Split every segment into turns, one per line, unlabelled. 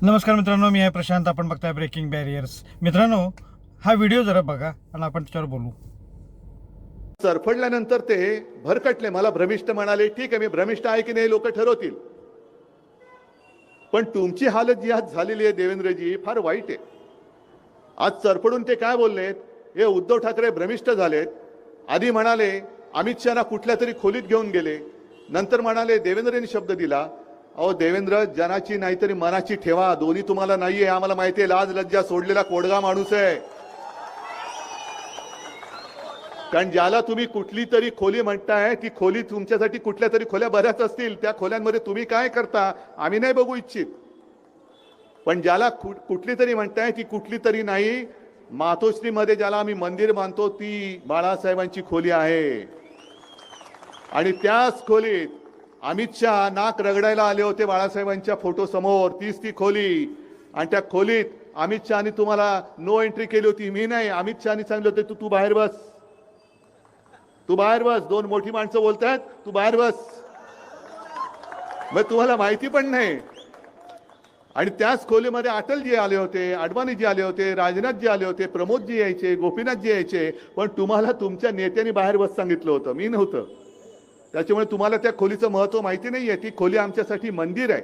नमस्कार मित्रांनो, मी आहे प्रशांत. आपण बघताय ब्रेकिंग बॅरियर्स. मित्रांनो, हा व्हिडिओ जरा बघा आणि आपण त्याच्यावर बोलू.
सरफडल्यानंतर ते भरकटले. मला भ्रमिष्ट म्हणाले. ठीक आहे, मी भ्रमिष्ट आहे की नाही लोक ठरवतील. पण तुमची हालत जी आज झालेली आहे देवेंद्रजी, फार वाईट आहे. आज सरफडून ते काय बोललेत, हे उद्धव ठाकरे भ्रमिष्ट झालेत. आधी म्हणाले अमित शहाना कुठल्या तरी खोलीत घेऊन गेले, नंतर म्हणाले देवेंद्रनी शब्द दिला. अहो देवेंद्र, जनाची नाहीतरी मनाची ठेवा. दोन्ही तुम्हाला नाहीये, आम्हाला माहिती आहे. लाज लज्जा सोडलेला कोडगा माणूस आहे. कारण ज्याला तुम्ही कुठली तरी खोली म्हणताय, ती खोली तुमच्यासाठी कुठल्या तरी खोल्या बऱ्याच असतील. त्या खोल्यांमध्ये तुम्ही काय करता आम्ही नाही बघू इच्छित. पण ज्याला कुठली तरी म्हणताय, ती कुठली तरी नाही, मातोश्रीमध्ये ज्याला आम्ही मंदिर मानतो, ती बाळासाहेबांची खोली आहे. आणि त्याच खोलीत अमित शहा नाक रगडायला आले होते बाळासाहेबांच्या फोटो समोर. तीच ती खोली. आणि त्या खोलीत अमित शहानी तुम्हाला नो एंट्री केली होती. मी नाही, अमित शहानी सांगितलं होते तू बाहेर बस, तू बाहेर बस. दोन मोठी माणसं बोलतायत, तू बाहेर बस. मग तुम्हाला माहिती पण नाही. आणि त्याच खोलीमध्ये अटलजी आले होते, अडवाणीजी आले होते, राजनाथजी आले होते, प्रमोदजी यायचे, गोपीनाथजी यायचे. पण तुम्हाला तुमच्या नेत्यांनी बाहेर बस सांगितलं होतं, मी नव्हतं. त्याच्यामुळे तुम्हाला त्या खोलीचं महत्व माहिती नाहीये. ती खोली आमच्यासाठी मंदिर आहे.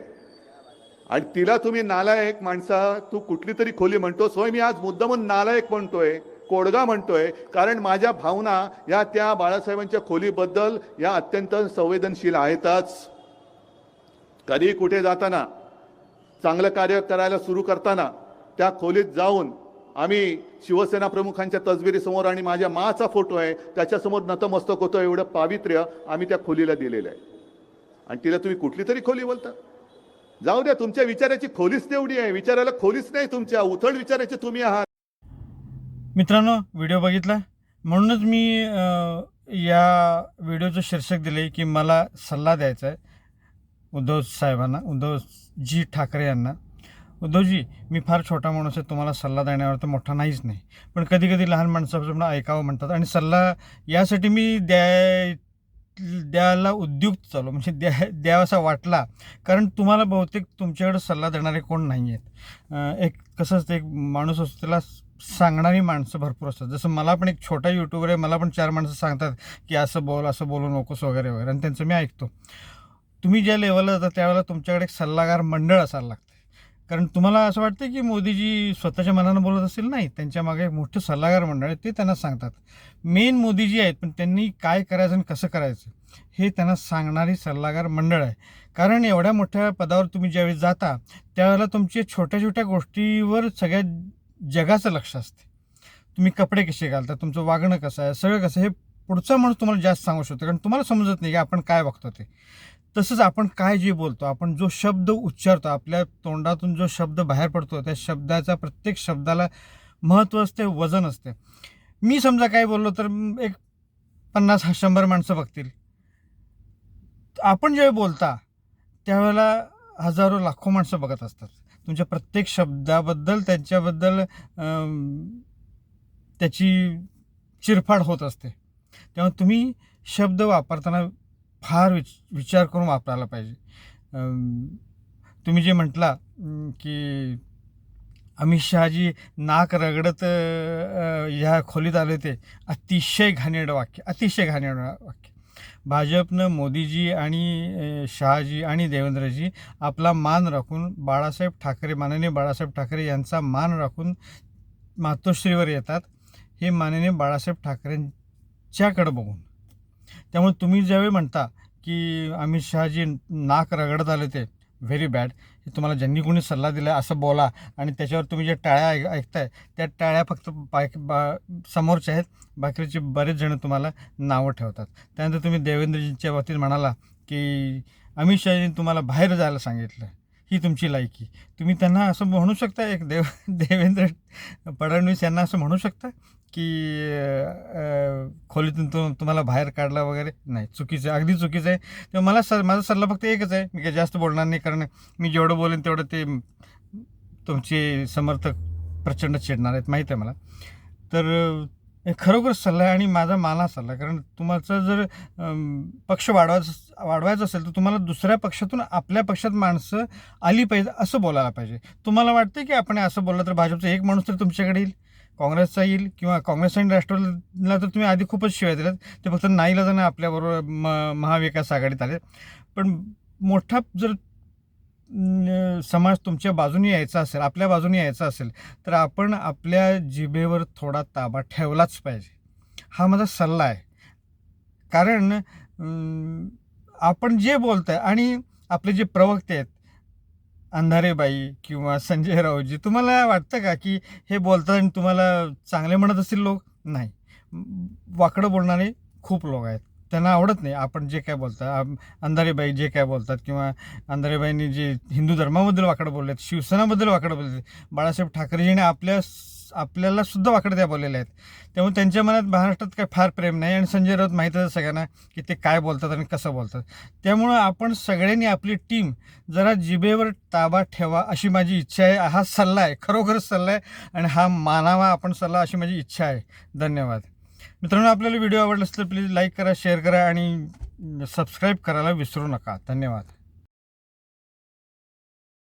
आणि तिला तुम्ही नालायक माणसा, तू कुठली तरी खोली म्हणतोस. होय, मी आज मुद्दामून नालायक म्हणतोय, कोडगा म्हणतोय, कारण माझ्या भावना या त्या बाळासाहेबांच्या खोलीबद्दल या अत्यंत संवेदनशील आहेतच. कधी कुठे जाताना, चांगलं कार्य करायला सुरू करताना त्या खोलीत जाऊन आम्ही शिवसेना प्रमुखांच्या तसबिरीसमोर आणि माझ्या माचा फोटो आहे त्याच्यासमोर नतमस्तक होतो. एवढं पावित्र्य आम्ही त्या खोलीला दिलेलं आहे. आणि तिला तुम्ही कुठली तरी खोली बोलता. जाऊ द्या, तुमच्या विचाराची खोलीच तेवढी आहे. विचारायला खोलीच नाही तुमच्या, उथळ विचारायचे तुम्ही आहात.
मित्रांनो, व्हिडिओ बघितला म्हणूनच मी या व्हिडिओचं शीर्षक दिले की मला सल्ला द्यायचा आहे उद्धव साहेबांना, उद्धवजी ठाकरे यांना. उद्धवजी, मी फार छोटा माणूस आहे, तुम्हाला सल्ला देण्यावर तर मोठा नाहीच नाही. पण कधी कधी लहान माणसापासून ऐकावं म्हणतात आणि सल्ला यासाठी मी द्यायला उद्युक्त चालू, म्हणजे द्यावासा वाटला. कारण तुम्हाला बहुतेक तुमच्याकडे सल्ला देणारे कोण नाही आहेत. एक कसं असतं, एक माणूस असतो त्याला सांगणारी माणसं भरपूर असतात. जसं मला पण एक छोटा यूट्यूबर आहे, मला पण 4 माणसं सांगतात की असं बोल, असं बोलू नकोस वगैरे वगैरे, आणि त्यांचं मी ऐकतो. तुम्ही ज्या लेवलला जाता त्यावेळेला तुमच्याकडे एक सल्लागार मंडळ असायला लागतं. कारण तुम्हाला असं वाटतं की मोदीजी स्वतःच्या मनानं बोलत असतील, नाही, त्यांच्या मागे एक मोठं सल्लागार मंडळ आहे, ते त्यांना सांगतात. मेन मोदीजी आहेत, पण त्यांनी काय करायचं आणि कसं करायचं हे त्यांना सांगणारी सल्लागार मंडळ आहे. कारण एवढ्या मोठ्या पदावर तुम्ही ज्यावेळी जाता त्यावेळेला तुमच्या छोट्या छोट्या गोष्टीवर सगळ्या जगाचं लक्ष असते. तुम्ही कपडे कसे घालता, तुमचं वागणं कसं आहे, सगळं कसं, हे पुढचा माणूस तुम्हाला जास्त सांगू शकतो. कारण तुम्हाला समजत नाही की आपण काय बघतो ते. तसंच आपण काय जे बोलतो, आपण जो शब्द उच्चारतो, आपल्या तोंडातून जो शब्द बाहेर पडतो, त्या शब्दाचा प्रत्येक शब्दाला महत्त्व असते, वजन असते. मी समजा काय बोललो तर एक 50-100 माणसं बघतील. आपण ज्यावेळी बोलता त्यावेळेला हजारो लाखो माणसं बघत असतात. तुमच्या प्रत्येक शब्दाबद्दल, त्यांच्याबद्दल त्याची चिरफाड होत असते. त्यामुळे तुम्ही शब्द वापरताना फार विचार करून वापरायला पाहिजे. तुम्ही जे म्हटला की अमित शहाजी नाक रगडत ह्या खोलीत आले, ते अतिशय घाणेरडं वाक्य, अतिशय घाणेरडं वाक्य. भाजपनं मोदीजी आणि शहाजी आणि देवेंद्रजी आपला मान राखून, बाळासाहेब ठाकरे, माननीय बाळासाहेब ठाकरे यांचा मान राखून मातोश्रीवर येतात, हे माननीय बाळासाहेब ठाकरेंच्याकडं बघून. त्यामुळे तुम्ही ज्यावेळी म्हणता की अमित शहाजी नाक रगडत आले, ते व्हेरी बॅड. हे तुम्हाला ज्यांनी कोणी सल्ला दिला असं बोला, आणि त्याच्यावर तुम्ही ज्या टाळ्या ऐकताय त्या टाळ्या फक्त समोरच्या आहेत, बाकीचे बरेच जण तुम्हाला नावं ठेवतात. त्यानंतर तुम्ही देवेंद्रजींच्या बाबतीत म्हणाला की अमित शहाजींनी तुम्हाला बाहेर जायला सांगितलं, ही तुमची लायकी. तुम्ही त्यांना असं म्हणू शकता, एक देवेंद्र फडणवीस यांना असं म्हणू शकता की खोलीतून तुम्हाला बाहेर काढला वगैरे? नाही, चुकीचं आहे, अगदी चुकीचं आहे. तेव्हा माझा सल्ला फक्त एकच आहे, मी काही जास्त बोलणार नाही. कारण मी जेवढं बोलेन तेवढं ते तुमचे समर्थक प्रचंड चिडणार आहेत, माहीत आहे मला. तर हे खरोखर सल्ला आहे आणि माझा मला सल्ला आहे. कारण तुमचा जर पक्ष वाढवायचा असेल तर तुम्हाला दुसऱ्या पक्षातून आपल्या पक्षात माणसं आली पाहिजे असं बोलायला पाहिजे. तुम्हाला वाटतं की आपण असं बोललं तर भाजपचा एक माणूस तर तुमच्याकडे येईल, काँग्रेसचा येईल किंवा काँग्रेस आणि राष्ट्रवादीला तर तुम्ही आधी खूपच शिवाय दिल्यात. ते फक्त नाईलाजाने आपल्याबरोबर महाविकास आघाडीत आले. पण मोठा जर समाज तुमच्या बाजूने यायचा असेल, आपल्या बाजूने यायचा असेल, तर आपण आपल्या जिभेवर थोडा ताबा ठेवलाच पाहिजे. हा माझा सल्ला आहे. कारण आपण जे बोलताय आणि आपले जे प्रवक्ते आहेत, अंधारेबाई किंवा संजय राऊतजी, तुम्हाला वाटतं का की हे बोलतात आणि तुम्हाला चांगले म्हणत असतील लोक? नाही. वाकडं बोलणारे खूप लोक आहेत. त्यांना आवडत नाही आपण जे काय बोलता. अंधारेबाई जे काय बोलतात किंवा अंधारेबाईंनी जे हिंदू धर्माबद्दल वाकडं बोललेत, शिवसेनाबद्दल वाकडं बोलले, बाळासाहेब ठाकरेजीने आपल्याला सुद्धा वाकडं त्या बोललेल्या आहेत. त्यामुळे त्यांच्या मनात महाराष्ट्रात काय फार प्रेम नाही आणि संजय राऊत माहीतच आहे सगळ्यांना की ते काय बोलतात आणि कसं बोलतात. त्यामुळं आपण सगळ्यांनी आपली टीम जरा जिभेवर ताबा ठेवा अशी माझी इच्छा आहे. हा सल्ला आहे, खरोखरच सल्ला आहे आणि हा मानावा आपण सल्ला अशी माझी इच्छा आहे. धन्यवाद. मित्रांनो, आपल्याला व्हिडिओ आवडला असेल तर प्लीज लाईक करा, शेअर करा आणि सबस्क्राईब करायला विसरू नका. धन्यवाद.